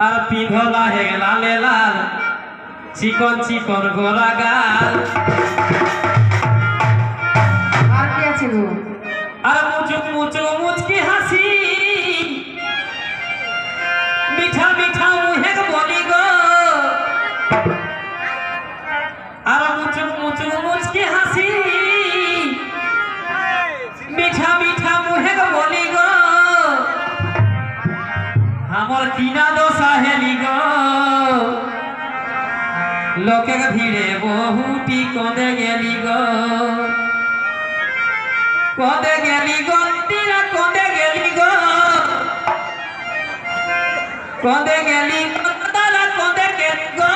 আর পিধলা হেগলা লেলাল চিকন চিকন গোরা গাল আর কি আছে গো? আর মুচুক মুচুক মুচকি হাসি মিঠা মিঠা মুহে বলি গো আর মুচুক মুচুক মুচকি হাসি মিঠা মিঠা মুহে বলি গো আমার কিনা দোষা হেলি গো লোকের ভিড়ে বহুটি কদে গেলি গো কদে গেলি গো তিরা কদে গেলি গো কদে গেলি তারা কদে গেলি গো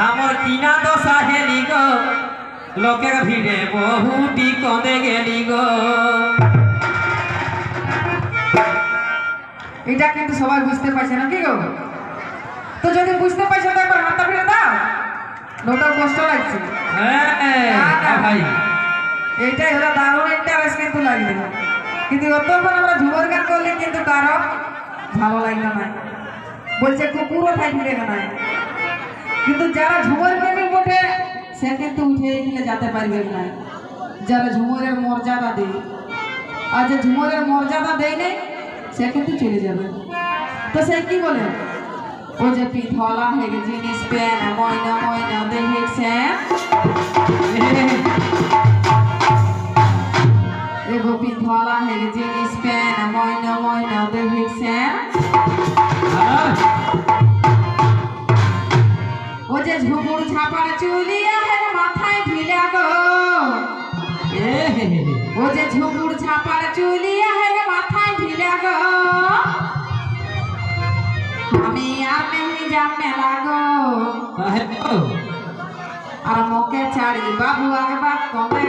আমার কিনা দোষা হেলি গো লোকের ভিড়ে বহুটি কদে গেলি গো। এটা কিন্তু সবাই বুঝতে পারছে না কি গো? তো যদি বুঝতে পারছো তো একবার হাতটা ফিরে দাও, নটার কষ্ট লাগছে। হ্যাঁ ভাই এইটাই হলো দারুণ ইন্টারেস্ট কিন্তু লাগবে, কিন্তু অতক্ষণ আমরা ঝুমর গান করলে কিন্তু কারো ভালো লাগলো না, বলছে কুকুরও থাকবে না। কিন্তু যারা ঝুমর প্রেমী ওঠে সে কিন্তু উঠে গেলে যেতে পারবে না, যারা ঝুমরের মর্যাদা দেয়। আর যে ঝুমরের মর্যাদা দেয় নেই সে কিন্তু চলে যাবে। তো সে কি বলে, ও যে পিঠলা হেগে জিনিস পেন ময়না ময়না দেখেছে এগো পিঠলা হেগে জিনিস পেন ময়না ময়না দেখেছে ও যে ঝুপুর ঝাপার চুলিয়া হেগে মাথায় ঢিলা গো ও যে ঝুপুর ঝাপার চুলিয়া হেগে মাথায় ঢিলা গো আমি আর নেই জামে লাগো আর মোকে ছাড়ি বাবু একবার কমে